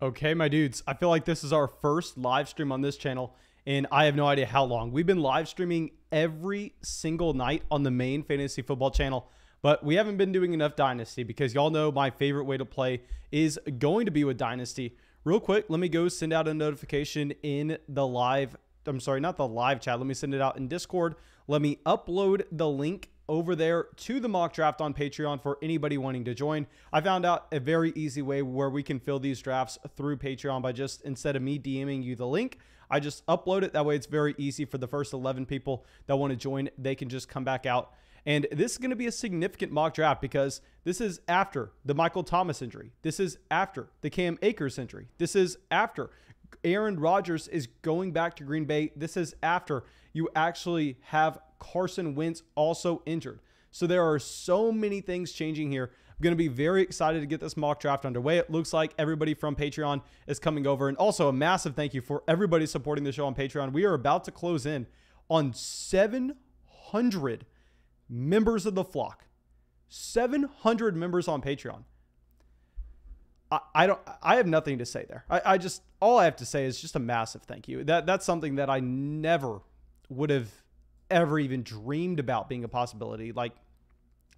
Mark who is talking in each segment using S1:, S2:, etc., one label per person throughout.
S1: Okay, my dudes, I feel like this is our first live stream on this channel, and I have no idea how long. We've been live streaming every single night on the main fantasy football channel, but we haven't been doing enough Dynasty because y'all know my favorite way to play is going to be with Dynasty. Real quick, let me go send out a notification in the live, I'm sorry, not the live chat. Let me send it out in Discord. Let me upload the link over there to the mock draft on Patreon for anybody wanting to join. I found out a very easy way where we can fill these drafts through Patreon by just, instead of me DMing you the link, I just upload it. That way it's very easy for the first 11 people that want to join. They can just come back out. And this is going to be a significant mock draft because this is after the Michael Thomas injury. This is after the Cam Akers injury. This is after Aaron Rodgers is going back to Green Bay. This is after you actually have Carson Wentz also injured. So there are so many things changing here. I'm going to be very excited to get this mock draft underway. It looks like everybody from Patreon is coming over. And also a massive thank you for everybody supporting the show on Patreon. We are about to close in on 700 members of the flock. 700 members on Patreon. I have nothing to say there. All I have to say is just a massive thank you. That's something that I never would have ever even dreamed about being a possibility. Like,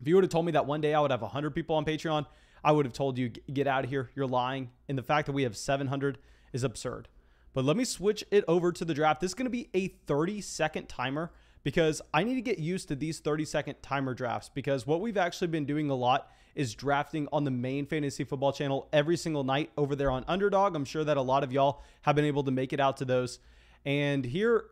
S1: if you would have told me that one day I would have 100 people on Patreon, I would have told you, get out of here. You're lying. And the fact that we have 700 is absurd. But let me switch it over to the draft. This is going to be a 30-second timer because I need to get used to these 30-second timer drafts, because what we've actually been doing a lot is drafting on the main fantasy football channel every single night over there on Underdog. I'm sure that a lot of y'all have been able to make it out to those. And here,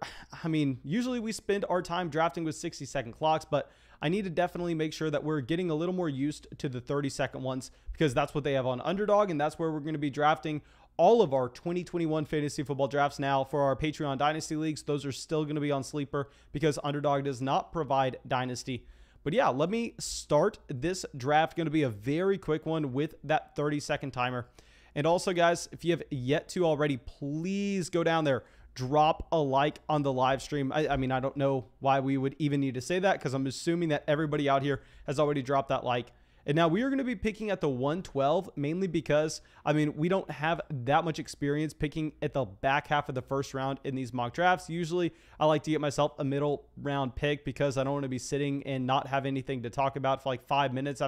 S1: I mean, usually we spend our time drafting with 60-second clocks, but I need to definitely make sure that we're getting a little more used to the 30-second ones, because that's what they have on Underdog, and that's where we're going to be drafting all of our 2021 fantasy football drafts now for our Patreon Dynasty Leagues. Those are still going to be on Sleeper because Underdog does not provide Dynasty. But yeah, let me start this draft. Going to be a very quick one with that 30-second timer. And also, guys, if you have yet to already, please go down there. Drop a like on the live stream. I mean, I don't know why we would even need to say that, because I'm assuming that everybody out here has already dropped that like. And now we are going to be picking at the 112, mainly because, I mean, we don't have that much experience picking at the back half of the first round in these mock drafts. Usually, I like to get myself a middle round pick because I don't want to be sitting and not have anything to talk about for like 5 minutes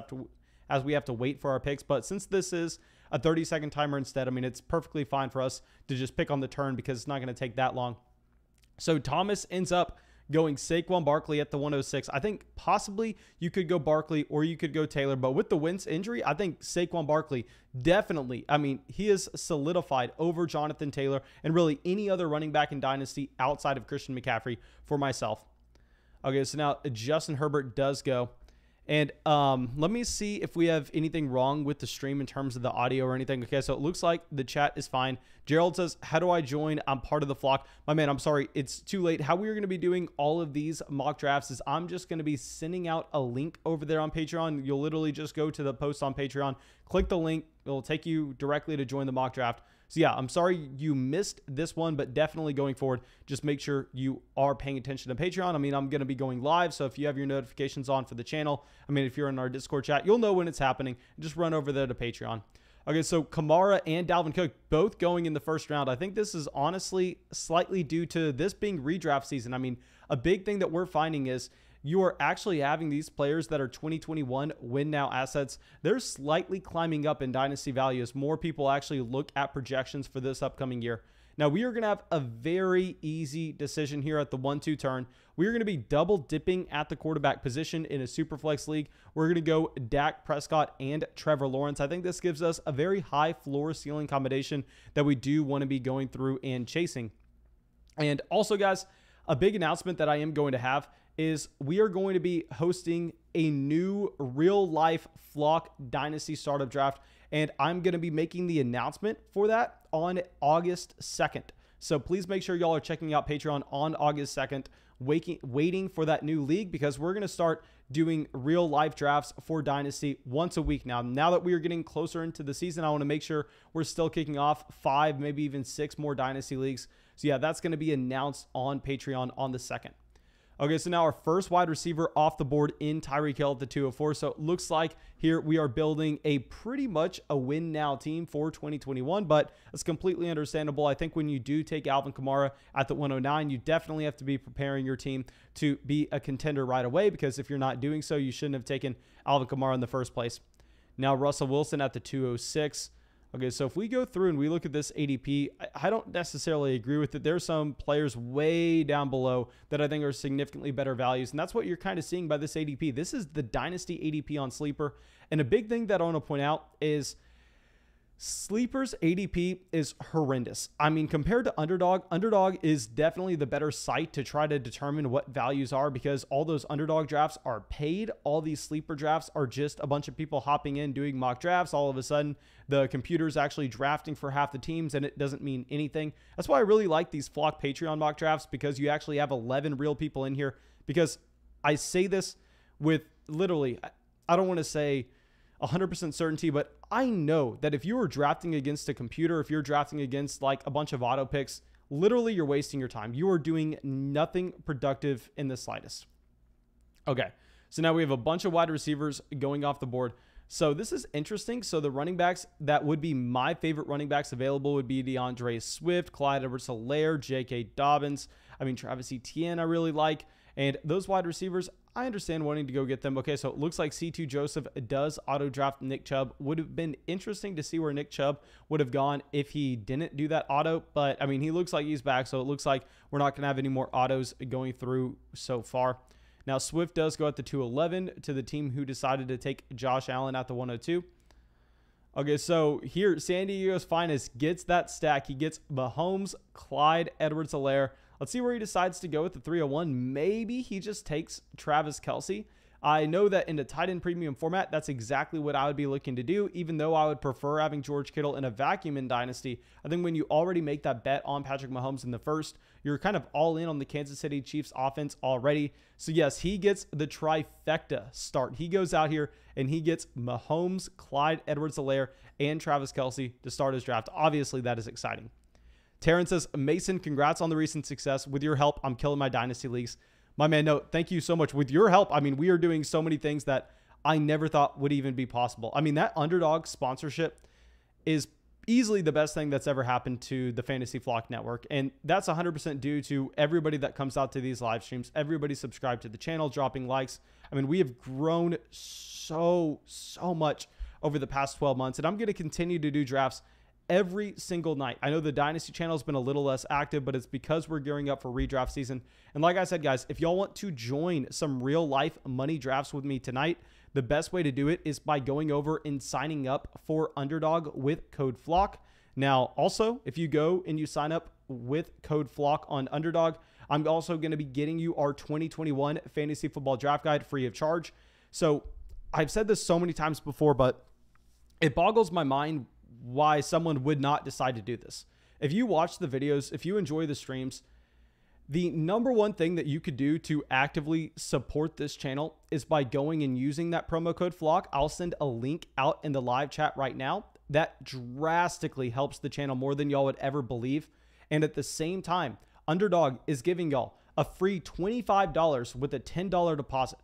S1: as we have to wait for our picks. But since this is a 30-second timer instead, I mean, it's perfectly fine for us to just pick on the turn because it's not going to take that long. So Thomas ends up going Saquon Barkley at the 106. I think possibly you could go Barkley or you could go Taylor, but with the Wentz injury, I think Saquon Barkley definitely, I mean, he is solidified over Jonathan Taylor and really any other running back in Dynasty outside of Christian McCaffrey for myself. Okay, so now Justin Herbert does go. And let me see if we have anything wrong with the stream in terms of the audio or anything. Okay, so it looks like the chat is fine. Gerald says, how do I join? I'm part of the flock. My man, I'm sorry, it's too late. How we're going to be doing all of these mock drafts is I'm just going to be sending out a link over there on Patreon. You'll literally just go to the post on Patreon, click the link. It'll take you directly to join the mock draft. So yeah, I'm sorry you missed this one, but definitely going forward, just make sure you are paying attention to Patreon. I mean, I'm going to be going live, so if you have your notifications on for the channel, I mean, if you're in our Discord chat, you'll know when it's happening. Just run over there to Patreon. Okay, so Kamara and Dalvin Cook both going in the first round. I think this is honestly slightly due to this being redraft season. I mean, a big thing that we're finding is you are actually having these players that are 2021 win now assets. They're slightly climbing up in dynasty value as more people actually look at projections for this upcoming year. Now we are going to have a very easy decision here at the 1-2 turn. We are going to be double dipping at the quarterback position in a super flex league. We're going to go Dak Prescott and Trevor Lawrence. I think this gives us a very high floor ceiling combination that we do want to be going through and chasing. And also, guys, a big announcement that I am going to have is we are going to be hosting a new real life flock dynasty startup draft, and I'm going to be making the announcement for that on August 2nd. So please make sure y'all are checking out Patreon on August 2nd, waiting for that new league, because we're going to start doing real life drafts for Dynasty once a week. Now that we are getting closer into the season, I want to make sure we're still kicking off 5, maybe even 6 more Dynasty leagues. So yeah, that's going to be announced on Patreon on the 2nd. Okay, so now our first wide receiver off the board in Tyreek Hill at the 204. So it looks like here we are building a pretty much a win now team for 2021, but it's completely understandable. I think when you do take Alvin Kamara at the 109, you definitely have to be preparing your team to be a contender right away, because if you're not doing so, you shouldn't have taken Alvin Kamara in the first place. Now Russell Wilson at the 206. Okay, so if we go through and we look at this ADP, I don't necessarily agree with it. There's some players way down below that I think are significantly better values, and that's what you're kind of seeing by this ADP. This is the Dynasty ADP on Sleeper, and a big thing that I want to point out is Sleeper's ADP is horrendous. I mean, compared to Underdog, Underdog is definitely the better site to try to determine what values are, because all those Underdog drafts are paid. All these Sleeper drafts are just a bunch of people hopping in, doing mock drafts. All of a sudden, the computer's actually drafting for half the teams, and it doesn't mean anything. That's why I really like these Flock Patreon mock drafts, because you actually have 11 real people in here. Because I say this with literally, I don't want to say 100% certainty, but I know that if you are drafting against a computer, if you're drafting against like a bunch of auto picks, literally you're wasting your time. You are doing nothing productive in the slightest. Okay, so now we have a bunch of wide receivers going off the board. So this is interesting. So the running backs that would be my favorite running backs available would be DeAndre Swift, Clyde Edwards-Helaire, J.K. Dobbins. I mean, Travis Etienne I really like. And those wide receivers, I understand wanting to go get them. Okay, so it looks like C2 Joseph does auto draft Nick Chubb. Would have been interesting to see where Nick Chubb would have gone if he didn't do that auto. But, I mean, he looks like he's back, so it looks like we're not going to have any more autos going through so far. Now, Swift does go at the 211 to the team who decided to take Josh Allen at the 102. Okay, so here, San Diego's finest gets that stack. He gets Mahomes, Clyde Edwards-Helaire. Let's see where he decides to go with the 301. Maybe he just takes Travis Kelce. I know that in the tight end premium format, that's exactly what I would be looking to do, even though I would prefer having George Kittle in a vacuum in Dynasty. I think when you already make that bet on Patrick Mahomes in the first, you're kind of all in on the Kansas City Chiefs offense already. So yes, he gets the trifecta start. He goes out here and he gets Mahomes, Clyde Edwards-Helaire, and Travis Kelce to start his draft. Obviously, that is exciting. Terrence says, Mason, congrats on the recent success. With your help, I'm killing my Dynasty leagues. My man, no, thank you so much. With your help, I mean, we are doing so many things that I never thought would even be possible. I mean, that Underdog sponsorship is easily the best thing that's ever happened to the Fantasy Flock Network. And that's 100% due to everybody that comes out to these live streams, everybody subscribed to the channel, dropping likes. I mean, we have grown so much over the past 12 months, and I'm going to continue to do drafts every single night. I know the Dynasty channel has been a little less active, but it's because we're gearing up for redraft season. And like I said, guys, if y'all want to join some real life money drafts with me tonight, the best way to do it is by going over and signing up for Underdog with code FLOCK. Now, also, if you go and you sign up with code FLOCK on Underdog, I'm also going to be getting you our 2021 Fantasy Football Draft Guide free of charge. So I've said this so many times before, but it boggles my mind why someone would not decide to do this. If you watch the videos, if you enjoy the streams, the number one thing that you could do to actively support this channel is by going and using that promo code FLOCK. I'll send a link out in the live chat right now. That drastically helps the channel more than y'all would ever believe. And at the same time, Underdog is giving y'all a free $25 with a $10 deposit.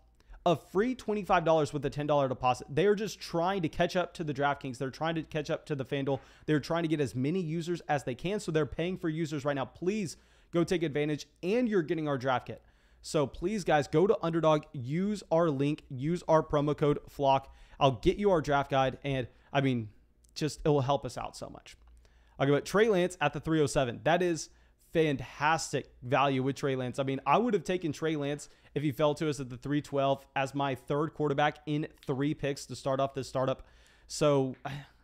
S1: A free $25 with a $10 deposit. They are just trying to catch up to the DraftKings. They're trying to catch up to the FanDuel. They're trying to get as many users as they can. So they're paying for users right now. Please go take advantage, and you're getting our draft kit. So please, guys, go to Underdog, use our link, use our promo code FLOCK. I'll get you our draft guide, and I mean, just it will help us out so much. I'll go with Trey Lance at the 307. That is fantastic value with Trey Lance. I mean, I would have taken Trey Lance if he fell to us at the 312 as my third quarterback in 3 picks to start off this startup. So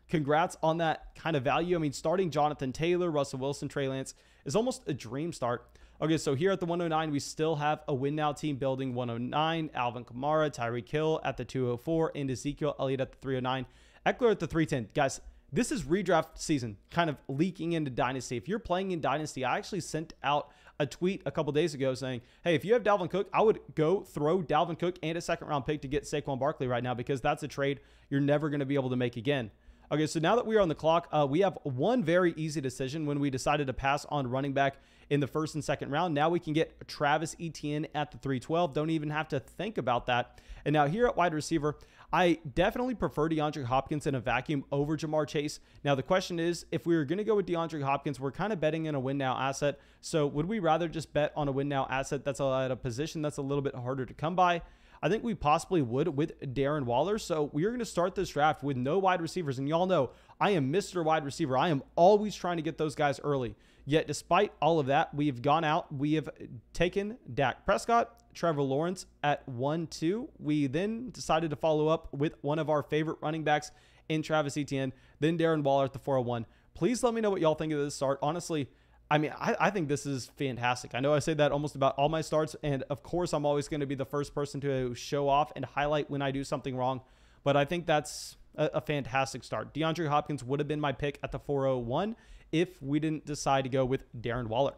S1: congrats on that kind of value. I mean, starting Jonathan Taylor, Russell Wilson, Trey Lance is almost a dream start. Okay, so here at the 109, we still have a win now team building 109, Alvin Kamara, Tyreek Hill at the 204, and Ezekiel Elliott at the 309, Eckler at the 310. Guys, this is redraft season, kind of leaking into Dynasty. If you're playing in Dynasty, I actually sent out a tweet a couple days ago saying, hey, if you have Dalvin Cook, I would go throw Dalvin Cook and a second-round pick to get Saquon Barkley right now, because that's a trade you're never going to be able to make again. Okay, so now that we are on the clock, we have one very easy decision when we decided to pass on running back in the first and second round. Now we can get Travis Etienne at the 312. Don't even have to think about that. And now here at wide receiver, I definitely prefer DeAndre Hopkins in a vacuum over Jamar Chase. Now the question is, if we were going to go with DeAndre Hopkins, we're kind of betting in a win now asset. So would we rather just bet on a win now asset that's at a position that's a little bit harder to come by? I think we possibly would with Darren Waller. So we are going to start this draft with no wide receivers. And y'all know I am Mr. Wide Receiver. I am always trying to get those guys early. Yet despite all of that, we have gone out. We have taken Dak Prescott, Trevor Lawrence at 1-2. We then decided to follow up with one of our favorite running backs in Travis Etienne, then Darren Waller at the 401. Please let me know what y'all think of this start. Honestly, I mean, I think this is fantastic. I know I say that almost about all my starts, and of course, I'm always going to be the first person to show off and highlight when I do something wrong, but I think that's a fantastic start. DeAndre Hopkins would have been my pick at the 401 if we didn't decide to go with Darren Waller.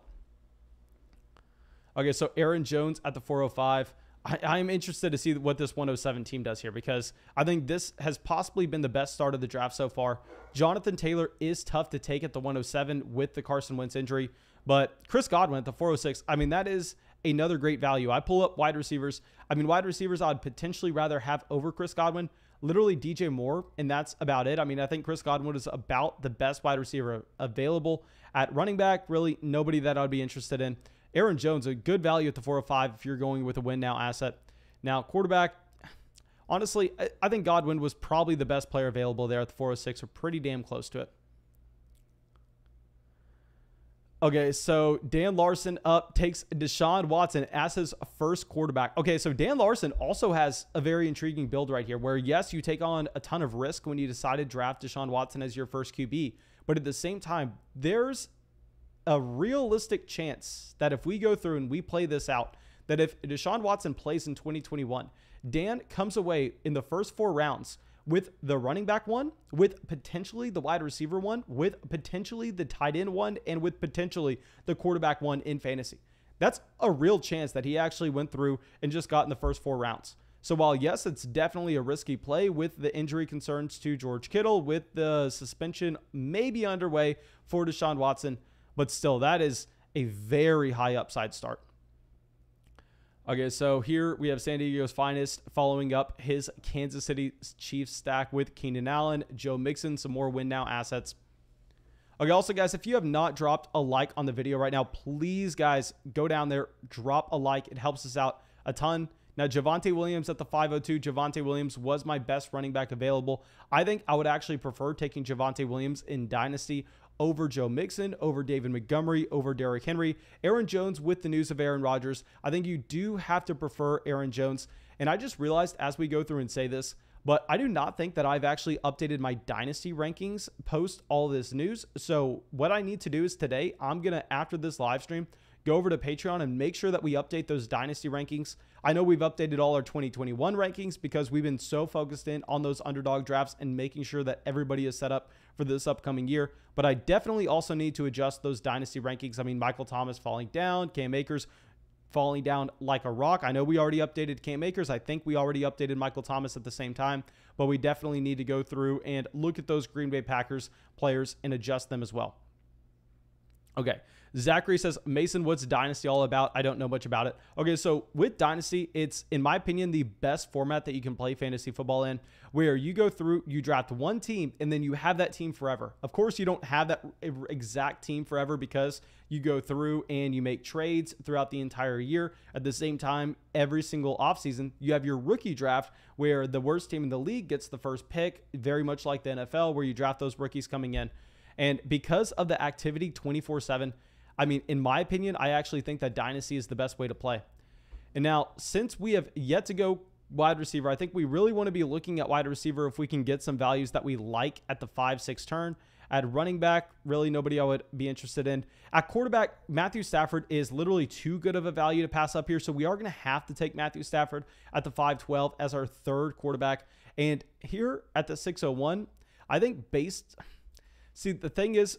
S1: Okay, so Aaron Jones at the 405. I'm interested to see what this 107 team does here, because I think this has possibly been the best start of the draft so far. Jonathan Taylor is tough to take at the 107 with the Carson Wentz injury, but Chris Godwin at the 406, I mean, that is another great value. I pull up wide receivers. I mean, wide receivers I'd potentially rather have over Chris Godwin. Literally DJ Moore, and that's about it. I mean, I think Chris Godwin is about the best wide receiver available. At running back, really nobody that I'd be interested in. Aaron Jones, a good value at the 405 if you're going with a win now asset. Now, quarterback, honestly, I think Godwin was probably the best player available there at the 406, or pretty damn close to it. Okay, so Dan Larson takes Deshaun Watson as his first quarterback. Okay, so Dan Larson also has a very intriguing build right here where, yes, you take on a ton of risk when you decide to draft Deshaun Watson as your first QB. But at the same time, there's a realistic chance that if we go through and we play this out, that if Deshaun Watson plays in 2021, Dan comes away in the first 4 rounds with the running back one, with potentially the wide receiver one, with potentially the tight end one, and with potentially the quarterback one in fantasy. That's a real chance that he actually went through and just got in the first 4 rounds. So while, yes, it's definitely a risky play with the injury concerns to George Kittle, with the suspension maybe underway for Deshaun Watson, but still, that is a very high upside start. Okay, so here we have San Diego's finest following up his Kansas City Chiefs stack with Keenan Allen, Joe Mixon, some more win now assets. Okay, also, guys, if you have not dropped a like on the video right now, please, guys, go down there, drop a like. It helps us out a ton. Now, Javonte Williams at the 502. Javonte Williams was my best running back available. I think I would actually prefer taking Javonte Williams in Dynasty over Joe Mixon, over David Montgomery, over Derrick Henry. Aaron Jones, with the news of Aaron Rodgers, I think you do have to prefer Aaron Jones. And I just realized as we go through and say this, but I do not think that I've actually updated my Dynasty rankings post all this news. So what I need to do is today, I'm going to, after this live stream, go over to Patreon and make sure that we update those Dynasty rankings. I know we've updated all our 2021 rankings because we've been so focused in on those underdog drafts and making sure that everybody is set up for this upcoming year. But I definitely also need to adjust those Dynasty rankings. I mean, Michael Thomas falling down, Cam Akers falling down like a rock. I know we already updated Cam Akers. I think we already updated Michael Thomas at the same time, but we definitely need to go through and look at those Green Bay Packers players and adjust them as well. Okay, Zachary says, Mason, what's Dynasty all about? I don't know much about it. Okay, so with Dynasty, it's, in my opinion, the best format that you can play fantasy football in, where you go through, you draft one team, and then you have that team forever. Of course, you don't have that exact team forever because you go through and you make trades throughout the entire year. At the same time, every single offseason, you have your rookie draft where the worst team in the league gets the first pick, very much like the NFL, where you draft those rookies coming in. And because of the activity 24/7, I mean, in my opinion, I actually think that Dynasty is the best way to play. And now, since we have yet to go wide receiver, I think we really want to be looking at wide receiver if we can get some values that we like at the 5-6 turn. At running back, really nobody I would be interested in. At quarterback, Matthew Stafford is literally too good of a value to pass up here. So we are going to have to take Matthew Stafford at the 5-12 as our third quarterback. And here at the 601, I think based... See, the thing is,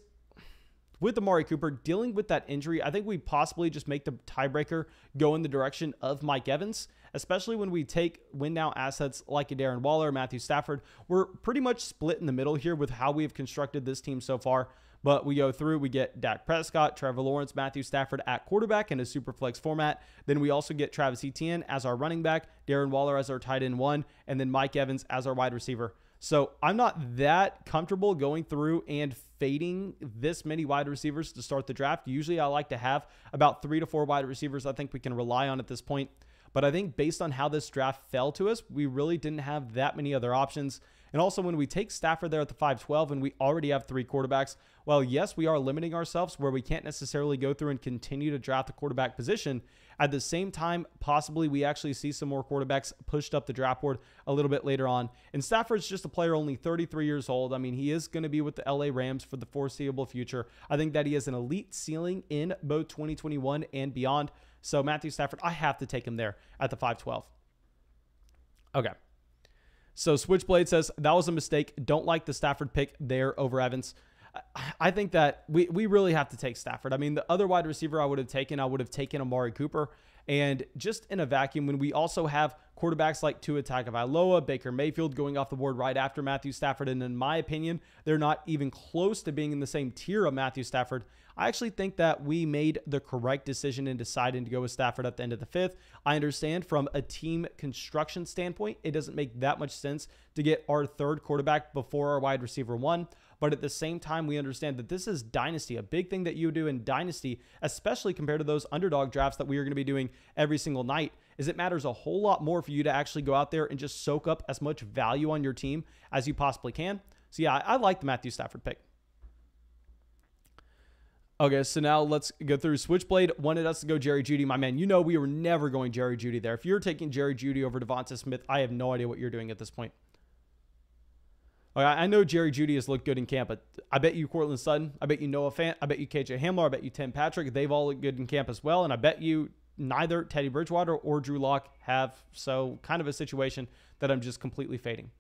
S1: with Amari Cooper dealing with that injury, I think we possibly just make the tiebreaker go in the direction of Mike Evans, especially when we take win now assets like a Darren Waller, Matthew Stafford. We're pretty much split in the middle here with how we have constructed this team so far. But we go through, we get Dak Prescott, Trevor Lawrence, Matthew Stafford at quarterback in a super flex format. Then we also get Travis Etienne as our running back, Darren Waller as our tight end 1, and then Mike Evans as our wide receiver. So I'm not that comfortable going through and fading this many wide receivers to start the draft. Usually I like to have about 3 to 4 wide receivers I think we can rely on at this point. But I think based on how this draft fell to us, we really didn't have that many other options. And also when we take Stafford there at the 5-12 and we already have 3 quarterbacks, well, yes, we are limiting ourselves where we can't necessarily go through and continue to draft the quarterback position. At the same time, possibly we actually see some more quarterbacks pushed up the draft board a little bit later on. And Stafford's just a player only 33 years old. I mean, he is going to be with the LA Rams for the foreseeable future. I think that he has an elite ceiling in both 2021 and beyond. So Matthew Stafford, I have to take him there at the 5-12. Okay. So Switchblade says, that was a mistake. Don't like the Stafford pick there over Evans. I think that we really have to take Stafford. I mean, the other wide receiver I would have taken Amari Cooper. And just in a vacuum, when we also have quarterbacks like Tua Tagovailoa, Baker Mayfield going off the board right after Matthew Stafford, and in my opinion, they're not even close to being in the same tier of Matthew Stafford. I actually think that we made the correct decision in deciding to go with Stafford at the end of the 5th. I understand from a team construction standpoint, it doesn't make that much sense to get our 3rd quarterback before our wide receiver 1. But at the same time, we understand that this is Dynasty, a big thing that you do in Dynasty, especially compared to those underdog drafts that we are going to be doing every single night, is it matters a whole lot more for you to actually go out there and just soak up as much value on your team as you possibly can. So yeah, I like the Matthew Stafford pick. Okay, so now let's go through. Switchblade wanted us to go Jerry Jeudy. My man, you know we were never going Jerry Jeudy there. If you're taking Jerry Jeudy over Devonta Smith, I have no idea what you're doing at this point. I know Jerry Jeudy has looked good in camp, but I bet you Cortland Sutton, I bet you Noah Fant, I bet you KJ Hamler, I bet you Tim Patrick, they've all looked good in camp as well, and I bet you neither Teddy Bridgewater or Drew Lock have, so kind of a situation that I'm just completely fading.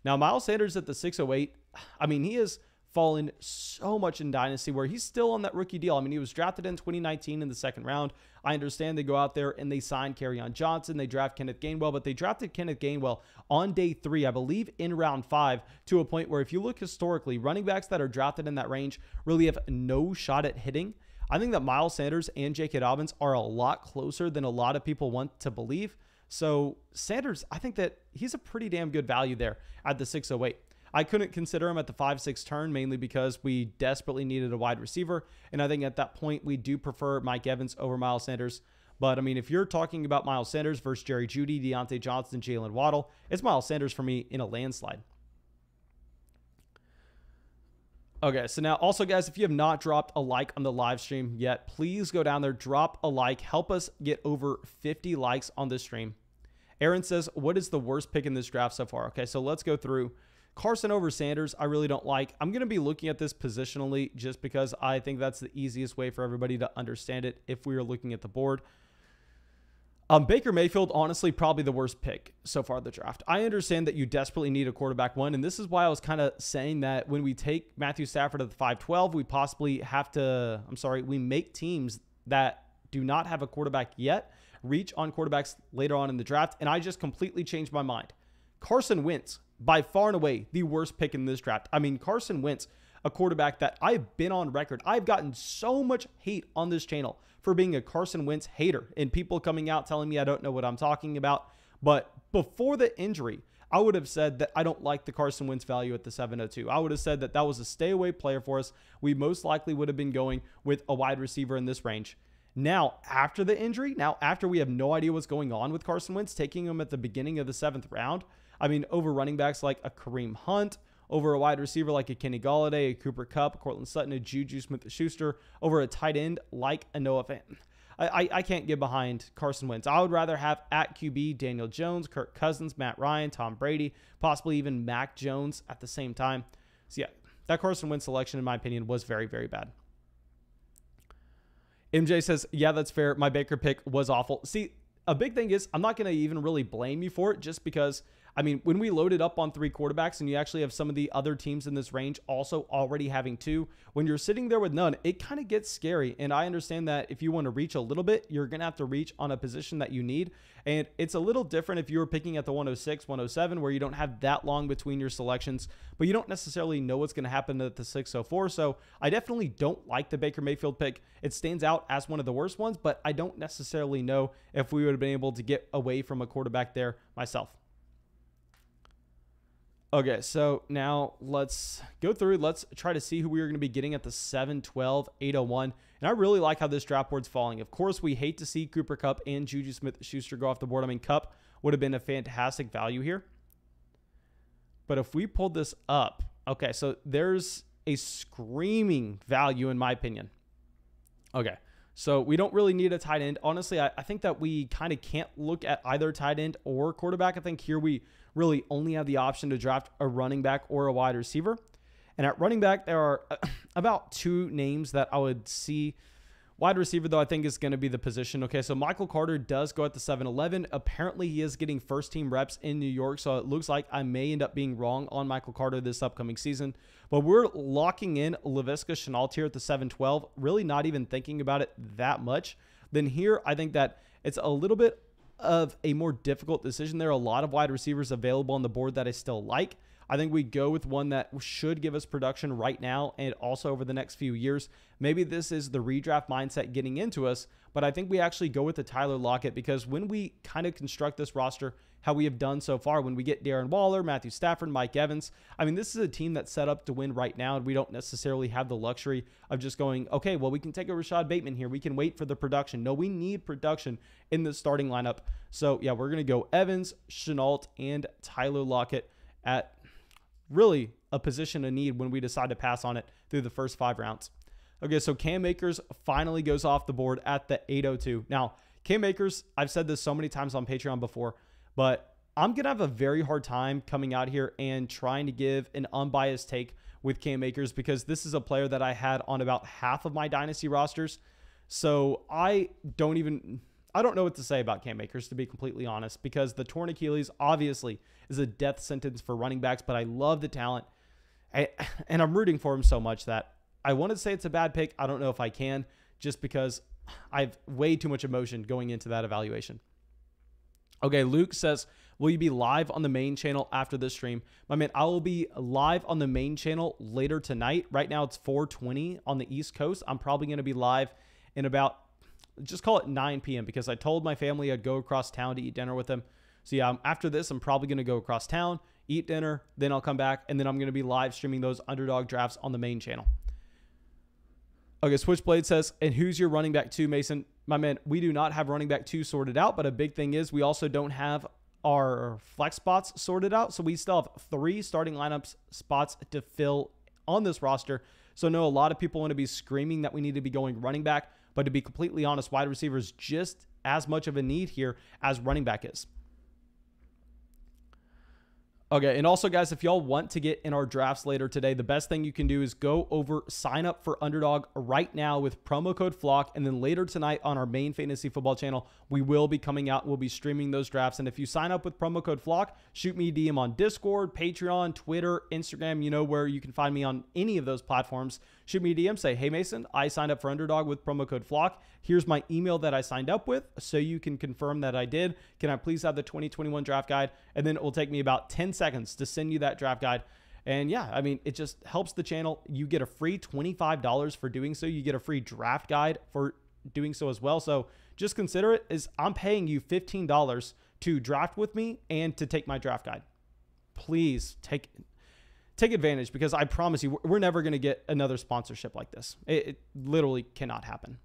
S1: Now, Miles Sanders at the 608, I mean, he has fallen so much in Dynasty where he's still on that rookie deal. I mean, he was drafted in 2019 in the 2nd round. I understand they go out there and they sign Kerryon Johnson. They draft Kenneth Gainwell, but they drafted Kenneth Gainwell on day 3, I believe in round 5, to a point where if you look historically, running backs that are drafted in that range really have no shot at hitting. I think that Miles Sanders and J.K. Dobbins are a lot closer than a lot of people want to believe. So Sanders, I think that he's a pretty damn good value there at the 608. I couldn't consider him at the 5-6 turn, mainly because we desperately needed a wide receiver. And I think at that point, we do prefer Mike Evans over Miles Sanders. But, I mean, if you're talking about Miles Sanders versus Jerry Jeudy, Deontay Johnson, Jalen Waddle, it's Miles Sanders for me in a landslide. Okay, so now also, guys, if you have not dropped a like on the live stream yet, please go down there, drop a like, help us get over 50 likes on this stream. Aaron says, what is the worst pick in this draft so far? Okay, so let's go through. Carson over Sanders, I really don't like. I'm going to be looking at this positionally just because I think that's the easiest way for everybody to understand it if we are looking at the board. Baker Mayfield, honestly, probably the worst pick so far in the draft. I understand that you desperately need a quarterback 1, and this is why I was kind of saying that when we take Matthew Stafford at the 5-12, we possibly have to, we make teams that do not have a quarterback yet reach on quarterbacks later on in the draft, and I just completely changed my mind. Carson Wentz, by far and away, the worst pick in this draft. I mean, Carson Wentz, a quarterback that I've been on record. I've gotten so much hate on this channel for being a Carson Wentz hater and people coming out telling me I don't know what I'm talking about. But before the injury, I would have said that I don't like the Carson Wentz value at the 702. I would have said that that was a stay away player for us. We most likely would have been going with a wide receiver in this range. Now, after the injury, after we have no idea what's going on with Carson Wentz, taking him at the beginning of the 7th round, I mean, over running backs like a Kareem Hunt, over a wide receiver like a Kenny Golladay, a Cooper Kupp, a Cortland Sutton, a Juju Smith-Schuster, over a tight end like a Noah Fant. I can't get behind Carson Wentz. I would rather have at QB Daniel Jones, Kirk Cousins, Matt Ryan, Tom Brady, possibly even Mac Jones at the same time. So yeah, that Carson Wentz selection, in my opinion, was very, very bad. MJ says, yeah, that's fair. My Baker pick was awful. See, a big thing is I'm not going to even really blame you for it just because I mean, when we loaded up on 3 quarterbacks and you actually have some of the other teams in this range also already having 2, when you're sitting there with none, it kind of gets scary. And I understand that if you want to reach a little bit, you're going to have to reach on a position that you need. And it's a little different if you were picking at the 106, 107, where you don't have that long between your selections, but you don't necessarily know what's going to happen at the 604. So I definitely don't like the Baker Mayfield pick. It stands out as one of the worst ones, but I don't necessarily know if we would have been able to get away from a quarterback there myself. Okay, so now let's go through. Let's try to see who we are going to be getting at the 7, 12, 801. And I really like how this draft board's falling. Of course, we hate to see Cooper Kupp and Juju Smith-Schuster go off the board. I mean, Kupp would have been a fantastic value here. But if we pulled this up, okay, so there's a screaming value in my opinion. Okay, so we don't really need a tight end. Honestly, I think that we kind of can't look at either tight end or quarterback. I think here we really only have the option to draft a running back or a wide receiver. And at running back, there are about 2 names that I would see. Wide receiver, though, I think is going to be the position. Okay, so Michael Carter does go at the 7-11. Apparently, he is getting first-team reps in New York, so it looks like I may end up being wrong on Michael Carter this upcoming season. But we're locking in Laviska Shenault here at the 7-12, really not even thinking about it that much. Then here, I think that it's a little bit of a more difficult decision. There are a lot of wide receivers available on the board that I still like. I think we go with one that should give us production right now and also over the next few years. Maybe this is the redraft mindset getting into us, but I think we actually go with the Tyler Lockett, because when we kind of construct this roster how we have done so far, when we get Darren Waller, Matthew Stafford, Mike Evans, I mean, this is a team that's set up to win right now, and we don't necessarily have the luxury of just going, okay, well, we can take a Rashad Bateman here. We can wait for the production. No, we need production in the starting lineup. So, yeah, we're going to go Evans, Shenault, and Tyler Lockett at really a position of need when we decide to pass on it through the first 5 rounds. Okay, so Cam Akers finally goes off the board at the 802. Now, Cam Akers, I've said this so many times on Patreon before, but I'm going to have a very hard time coming out here and trying to give an unbiased take with Cam Akers, because this is a player that I had on about half of my Dynasty rosters. So I don't know what to say about Cam Akers, to be completely honest, because the torn Achilles obviously is a death sentence for running backs, but I love the talent. And I'm rooting for him so much that I want to say it's a bad pick. I don't know if I can, just because I have way too much emotion going into that evaluation. Okay, Luke says, will you be live on the main channel after this stream? My man, I will be live on the main channel later tonight. Right now it's 4:20 on the East Coast. I'm probably going to be live in about, just call it 9 p.m. because I told my family I'd go across town to eat dinner with them. So yeah, after this, I'm probably going to go across town, eat dinner, then I'll come back, and then I'm going to be live streaming those underdog drafts on the main channel. Okay, Switchblade says, and who's your running back 2, Mason? My man, we do not have running back 2 sorted out, but a big thing is we also don't have our flex spots sorted out. So we still have 3 starting lineups spots to fill on this roster. So I know a lot of people want to be screaming that we need to be going running back, but to be completely honest, wide receiver is just as much of a need here as running back is. Okay, and also, guys, if y'all want to get in our drafts later today, the best thing you can do is go over, sign up for Underdog right now with promo code FLOCK, and then later tonight on our main fantasy football channel, we will be coming out, we'll be streaming those drafts, and if you sign up with promo code FLOCK, shoot me a DM on Discord, Patreon, Twitter, Instagram, you know where you can find me on any of those platforms. Shoot me a DM, say, hey, Mason, I signed up for Underdog with promo code FLOCK. Here's my email that I signed up with so you can confirm that I did. Can I please have the 2021 draft guide? And then it will take me about 10 seconds to send you that draft guide. And yeah, I mean, it just helps the channel. You get a free $25 for doing so. You get a free draft guide for doing so as well. So just consider it as I'm paying you $15 to draft with me and to take my draft guide. Please take advantage, because I promise you, we're never going to get another sponsorship like this. It literally cannot happen.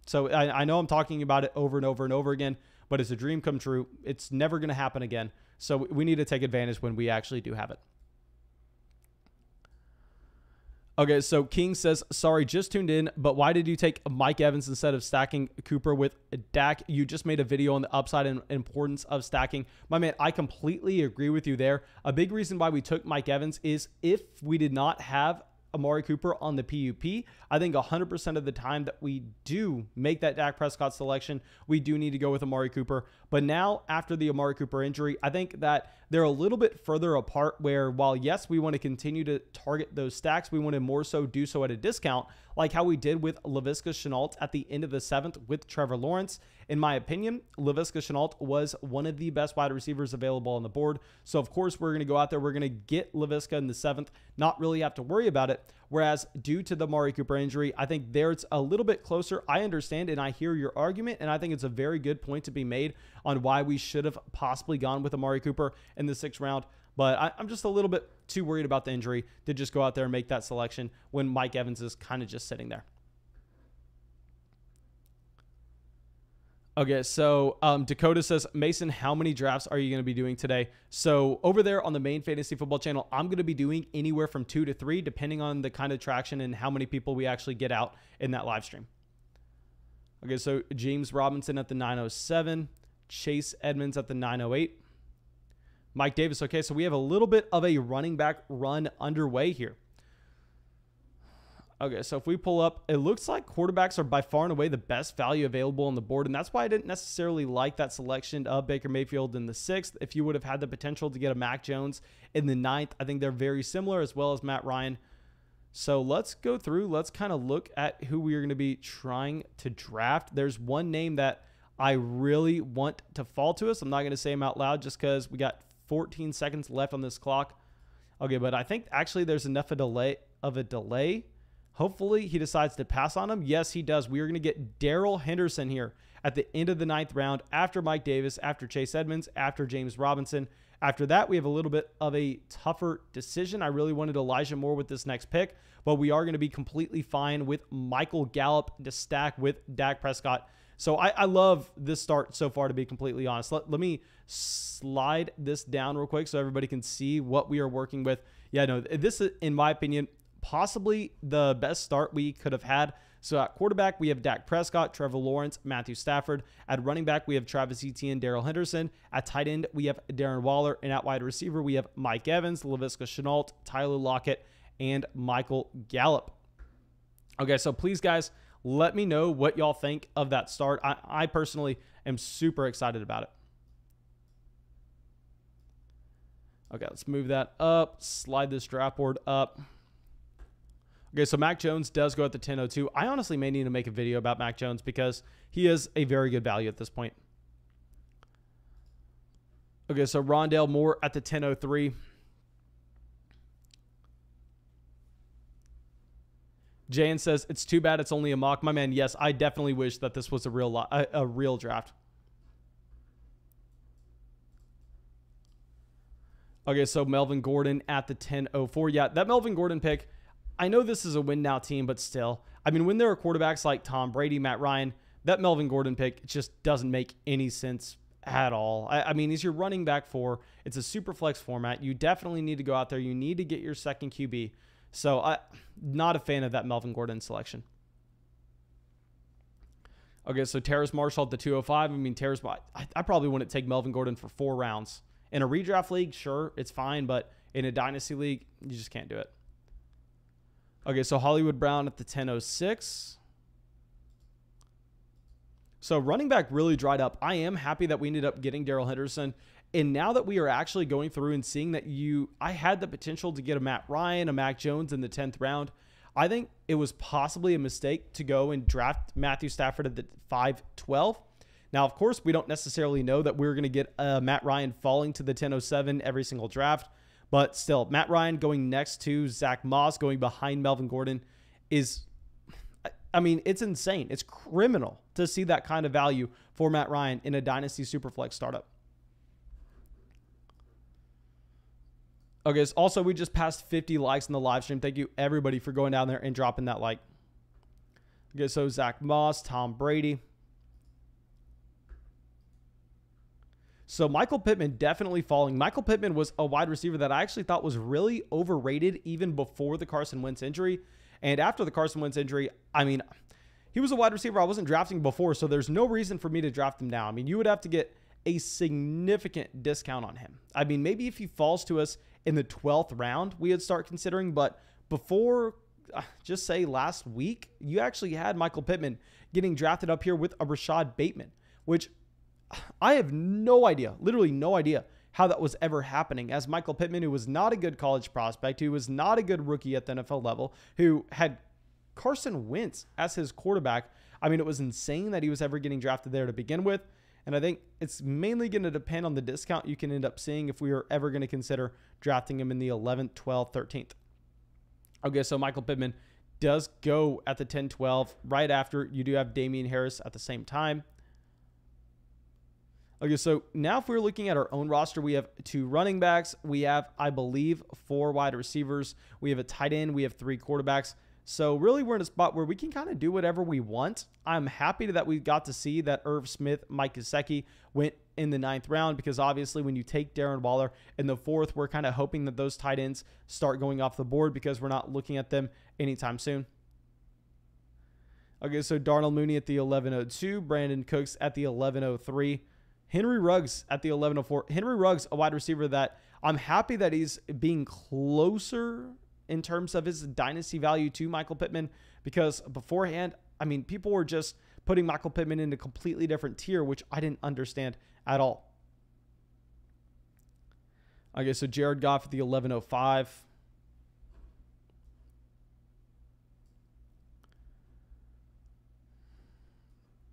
S1: So I know I'm talking about it over and over and over again, but it's a dream come true. It's never going to happen again. So we need to take advantage when we actually do have it. Okay, so King says, sorry, just tuned in, but why did you take Mike Evans instead of stacking Cooper with Dak? You just made a video on the upside and importance of stacking. My man, I completely agree with you there. A big reason why we took Mike Evans is if we did not have Amari Cooper on the PUP. I think 100% of the time that we do make that Dak Prescott selection, we do need to go with Amari Cooper. But now, after the Amari Cooper injury, I think that they're a little bit further apart where, while yes, we want to continue to target those stacks, we want to more so do so at a discount, like how we did with Laviska Shenault at the end of the 7th with Trevor Lawrence. In my opinion, Laviska Shenault was one of the best wide receivers available on the board. So, of course, we're going to go out there. We're going to get Laviska in the 7th, not really have to worry about it. Whereas, due to the Amari Cooper injury, I think there it's a little bit closer. I understand and I hear your argument, and I think it's a very good point to be made on why we should have possibly gone with Amari Cooper in the 6th round. But I'm just a little bit too worried about the injury to just go out there and make that selection when Mike Evans is kind of just sitting there. Okay, so Dakota says, Mason, how many drafts are you going to be doing today? So over there on the main fantasy football channel, I'm going to be doing anywhere from 2 to 3, depending on the kind of traction and how many people we actually get out in that live stream. Okay, so James Robinson at the 907, Chase Edmonds at the 908, Mike Davis. Okay, so we have a little bit of a running back run underway here. Okay, so if we pull up, it looks like quarterbacks are by far and away the best value available on the board, and that's why I didn't necessarily like that selection of Baker Mayfield in the 6th. If you would have had the potential to get a Mac Jones in the 9th, I think they're very similar, as well as Matt Ryan. So let's go through. Let's kind of look at who we are going to be trying to draft. There's one name that I really want to fall to us. I'm not going to say him out loud just because we got 14 seconds left on this clock. Okay, but I think actually there's enough of a delay. Hopefully he decides to pass on him. Yes, he does. We are going to get Darrell Henderson here at the end of the 9th round, after Mike Davis, after Chase Edmonds, after James Robinson. After that, we have a little bit of a tougher decision. I really wanted Elijah Moore with this next pick, but we are going to be completely fine with Michael Gallup to stack with Dak Prescott. So I love this start so far, to be completely honest. Let me slide this down real quick so everybody can see what we are working with. Yeah, no, this is, in my opinion, possibly the best start we could have had. So at quarterback, we have Dak Prescott, Trevor Lawrence, Matthew Stafford. At running back, we have Travis Etienne, Darrell Henderson. At tight end, we have Darren Waller. And at wide receiver, we have Mike Evans, Laviska Shenault, Tyler Lockett, and Michael Gallup. Okay, so please, guys, let me know what y'all think of that start. I personally am super excited about it. Okay, let's move that up, slide this draft board up. Okay, so Mac Jones does go at the 10:02. I honestly may need to make a video about Mac Jones because he is a very good value at this point. Okay, so Rondale Moore at the 10:03. Jan says, it's too bad it's only a mock. My man, yes, I definitely wish that this was a real draft. Okay, so Melvin Gordon at the 10:04. Yeah, that Melvin Gordon pick, I know this is a win now team, but still. I mean, when there are quarterbacks like Tom Brady, Matt Ryan, that Melvin Gordon pick just doesn't make any sense at all. I mean, he's your running back 4. It's a super flex format. You definitely need to go out there. You need to get your second QB. So I'm not a fan of that Melvin Gordon selection. Okay, so Terrace Marshall at the 205. I mean, I probably wouldn't take Melvin Gordon for 4 rounds. In a redraft league, sure, it's fine, but in a dynasty league, you just can't do it. Okay, so Hollywood Brown at the 10:06. So running back really dried up. I am happy that we ended up getting Darrell Henderson. And now that we are actually going through and seeing that I had the potential to get a Matt Ryan, a Mac Jones in the 10th round, I think it was possibly a mistake to go and draft Matthew Stafford at the 5:12. Now, of course, we don't necessarily know that we're going to get Matt Ryan falling to the 10:07 every single draft. But still, Matt Ryan going next to Zach Moss, going behind Melvin Gordon is, I mean, it's insane. It's criminal to see that kind of value for Matt Ryan in a Dynasty Superflex startup. Okay, so also we just passed 50 likes in the live stream. Thank you, everybody, for going down there and dropping that like. Okay, so Zach Moss, Tom Brady. So Michael Pittman definitely falling. Michael Pittman was a wide receiver that I actually thought was really overrated even before the Carson Wentz injury. And after the Carson Wentz injury, I mean, he was a wide receiver I wasn't drafting before, so there's no reason for me to draft him now. I mean, you would have to get a significant discount on him. I mean, maybe if he falls to us in the 12th round, we would start considering, but before just say last week, you actually had Michael Pittman getting drafted up here with a Rashad Bateman, which I have no idea, literally no idea how that was ever happening, as Michael Pittman, who was not a good college prospect, who was not a good rookie at the NFL level, who had Carson Wentz as his quarterback. I mean, it was insane that he was ever getting drafted there to begin with. And I think it's mainly going to depend on the discount you can end up seeing if we are ever going to consider drafting him in the 11th, 12th, 13th. Okay, so Michael Pittman does go at the 10-12. Right after, you do have Damian Harris at the same time. Okay, so now if we're looking at our own roster, we have 2 running backs. We have, I believe, 4 wide receivers. We have a tight end. We have 3 quarterbacks. So really, we're in a spot where we can kind of do whatever we want. I'm happy that we got to see that Irv Smith, Mike Gesicki went in the 9th round, because obviously when you take Darren Waller in the 4th, we're kind of hoping that those tight ends start going off the board, because we're not looking at them anytime soon. Okay, so Darnell Mooney at the 11:02, Brandon Cooks at the 11:03. Henry Ruggs at the 11:04. Henry Ruggs, a wide receiver that I'm happy that he's being closer in terms of his dynasty value to Michael Pittman, because beforehand, I mean, people were just putting Michael Pittman in a completely different tier, which I didn't understand at all. Okay, so Jared Goff at the 11:05.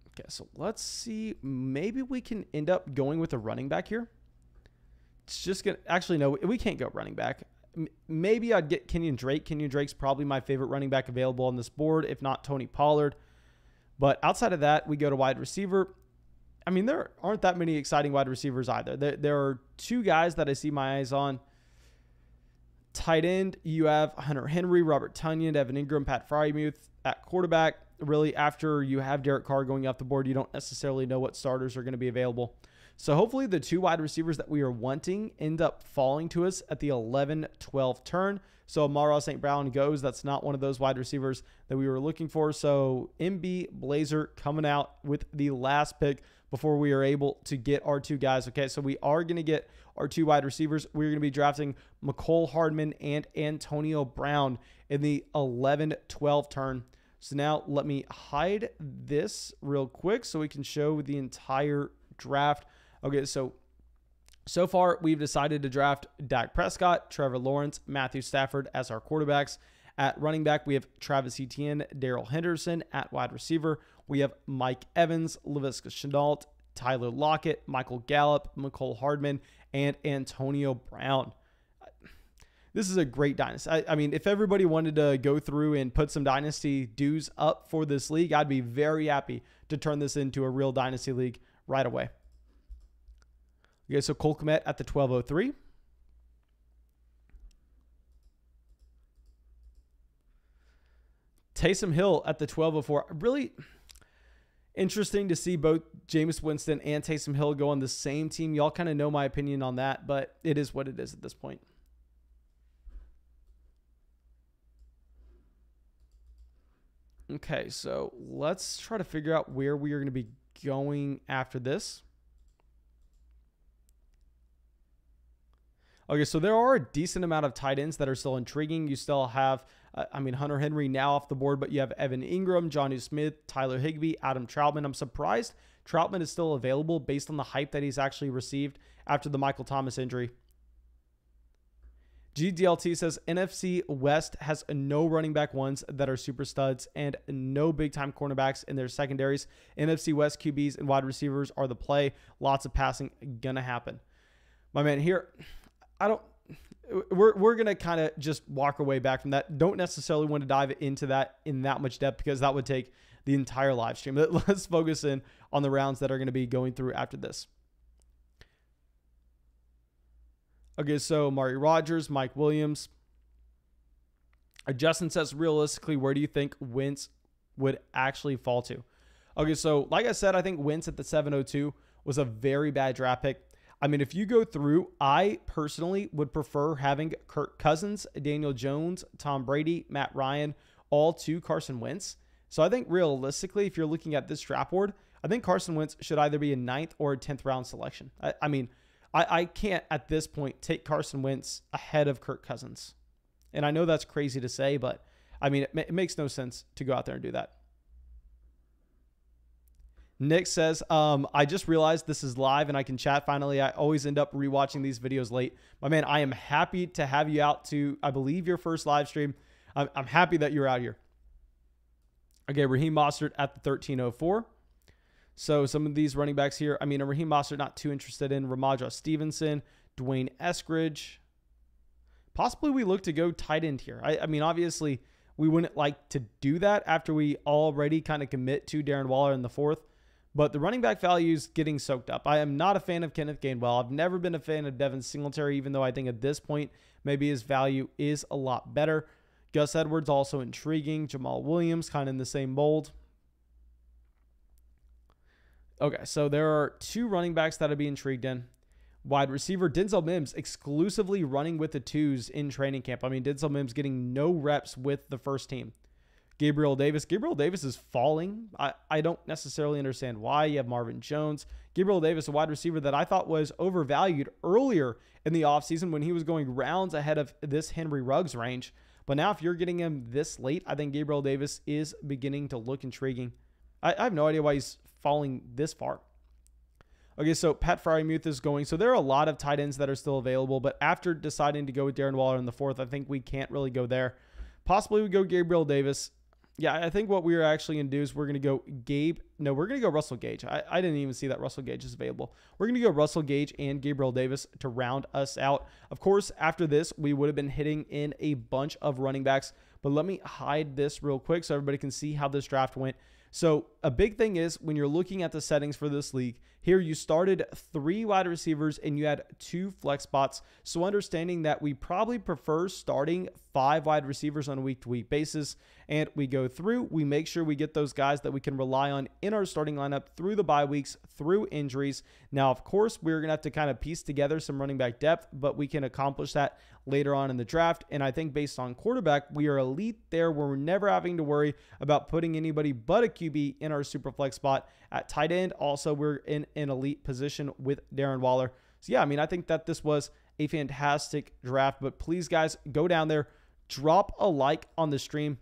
S1: Okay, so let's see. Maybe we can end up going with a running back here. It's just going to... Actually, no, we can't go running back. Maybe I'd get Kenyon Drake. Kenyon Drake's probably my favorite running back available on this board, if not Tony Pollard. But outside of that, we go to wide receiver. I mean, there aren't that many exciting wide receivers either. There are 2 guys that I see my eyes on. Tight end, you have Hunter Henry, Robert Tonyan, Evan Ingram, Pat Freiermuth. At quarterback, really, after you have Derek Carr going off the board, you don't necessarily know what starters are going to be available. So hopefully the 2 wide receivers that we are wanting end up falling to us at the 11-12 turn. So Amara St. Brown goes. That's not one of those wide receivers that we were looking for. So MB Blazer coming out with the last pick before we are able to get our 2 guys. Okay, so we are going to get our 2 wide receivers. We're going to be drafting McCole Hardman and Antonio Brown in the 11-12 turn. So now let me hide this real quick so we can show the entire draft. Okay, so far we've decided to draft Dak Prescott, Trevor Lawrence, Matthew Stafford as our quarterbacks. At running back, we have Travis Etienne, Darrell Henderson. At wide receiver, we have Mike Evans, Laviska Shenault, Tyler Lockett, Michael Gallup, McCole Hardman, and Antonio Brown. This is a great dynasty. I mean, if everybody wanted to go through and put some dynasty dues up for this league, I'd be very happy to turn this into a real dynasty league right away. Okay, so Cole Kmet at the 12:03. Taysom Hill at the 12:04. Really interesting to see both Jameis Winston and Taysom Hill go on the same team. Y'all kind of know my opinion on that, but it is what it is at this point. Okay, so let's try to figure out where we are going to be going after this. Okay, so there are a decent amount of tight ends that are still intriguing. You still have, Hunter Henry now off the board, but you have Evan Ingram, Jonnu Smith, Tyler Higbee, Adam Troutman. I'm surprised Troutman is still available based on the hype that he's actually received after the Michael Thomas injury. GDLT says NFC West has no running back ones that are super studs and no big-time cornerbacks in their secondaries. NFC West QBs and wide receivers are the play. Lots of passing gonna happen. My man, here, we're gonna kind of just walk our way back from that. Don't necessarily want to dive into that in that much depth because that would take the entire live stream. Let's focus in on the rounds that are going to be going through after this. Okay, so Amari Rodgers, Mike Williams. Justin says, realistically, where do you think Wentz would actually fall to? Okay, so like I said, I think Wentz at the 702 was a very bad draft pick. I mean, if you go through, I personally would prefer having Kirk Cousins, Daniel Jones, Tom Brady, Matt Ryan, all to Carson Wentz. So I think realistically, if you're looking at this draft board, I think Carson Wentz should either be a 9th or a 10th round selection. I can't at this point take Carson Wentz ahead of Kirk Cousins. And I know that's crazy to say, but I mean, it makes no sense to go out there and do that. Nick says, I just realized this is live and I can chat finally. I always end up rewatching these videos late. My man, I am happy to have you out to, I believe, your first live stream. I'm happy that you're out here. Okay, Raheem Mostert at the 1304. So some of these running backs here, I mean, Raheem Mostert not too interested in. Ramondre Stevenson, Dwayne Eskridge. Possibly we look to go tight end here. I mean, obviously, we wouldn't like to do that after we already kind of commit to Darren Waller in the 4th. But the running back value is getting soaked up. I am not a fan of Kenneth Gainwell. I've never been a fan of Devin Singletary, even though I think at this point, maybe his value is a lot better. Gus Edwards also intriguing. Jamal Williams kind of in the same mold. Okay, so there are 2 running backs that I'd be intrigued in. Wide receiver Denzel Mims exclusively running with the 2s in training camp. I mean, Denzel Mims getting no reps with the first team. Gabriel Davis. Gabriel Davis is falling. I don't necessarily understand why. You have Marvin Jones. Gabriel Davis, a wide receiver that I thought was overvalued earlier in the offseason when he was going rounds ahead of this Henry Ruggs range. But now if you're getting him this late, I think Gabriel Davis is beginning to look intriguing. I have no idea why he's falling this far. Okay, so Pat Freiermuth is going. So there are a lot of tight ends that are still available, but after deciding to go with Darren Waller in the 4th, I think we can't really go there. Possibly we go Gabriel Davis. Yeah, I think what we're actually going to do is we're going to go we're going to go Russell Gage. I didn't even see that Russell Gage is available. We're going to go Russell Gage and Gabriel Davis to round us out. Of course, after this, we would have been hitting in a bunch of running backs, but let me hide this real quick so everybody can see how this draft went. So a big thing is when you're looking at the settings for this league, here you started 3 wide receivers and you had 2 flex spots. So understanding that we probably prefer starting 5 wide receivers on a week-to-week basis, and we go through, we make sure we get those guys that we can rely on in our starting lineup through the bye weeks, through injuries. Now, of course, we're going to have to kind of piece together some running back depth, but we can accomplish that later on in the draft. And I think based on quarterback, we are elite there where we're never having to worry about putting anybody but a QB in our super flex spot. At tight end, also, we're in an elite position with Darren Waller. So yeah, I mean, I think that this was a fantastic draft, but please guys, go down there, drop a like on the stream.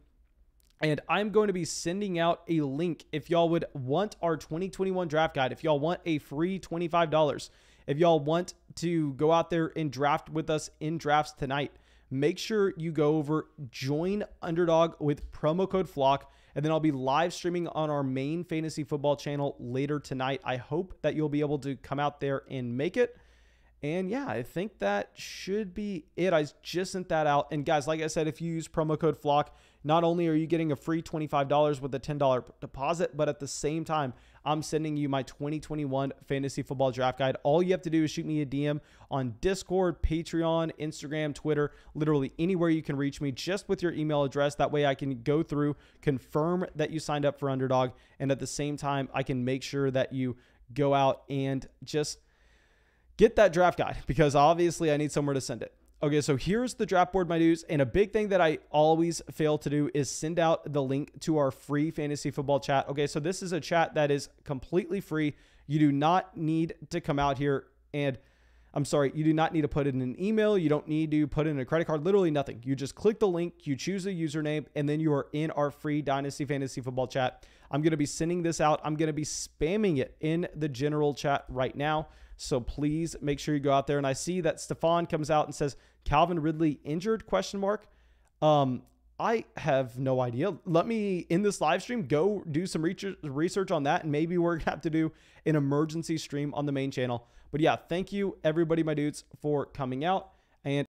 S1: And I'm going to be sending out a link if y'all would want our 2021 draft guide, if y'all want a free $25, if y'all want to go out there and draft with us in drafts tonight, make sure you go over, join Underdog with promo code FLOCK, and then I'll be live streaming on our main fantasy football channel later tonight. I hope that you'll be able to come out there and make it. And yeah, I think that should be it. I just sent that out. And guys, like I said, if you use promo code FLOCK, not only are you getting a free $25 with a $10 deposit, but at the same time, I'm sending you my 2021 fantasy football draft guide. All you have to do is shoot me a DM on Discord, Patreon, Instagram, Twitter, literally anywhere you can reach me, just with your email address. That way I can go through, confirm that you signed up for Underdog, and at the same time, I can make sure that you go out and just get that draft guide, because obviously I need somewhere to send it. Okay, so here's the draft board, my dudes. And a big thing that I always fail to do is send out the link to our free fantasy football chat. Okay, so this is a chat that is completely free. You do not need to come out here and, you do not need to put in an email. You don't need to put in a credit card, literally nothing. You just click the link, you choose a username, and then you are in our free Dynasty Fantasy Football chat. I'm going to be sending this out. I'm going to be spamming it in the general chat right now. So please make sure you go out there. And I see that Stefan comes out and says, Calvin Ridley injured, ? I have no idea. Let me, in this live stream, go do some research on that. And maybe we're going to have to do an emergency stream on the main channel. But yeah, thank you, everybody, my dudes, for coming out. And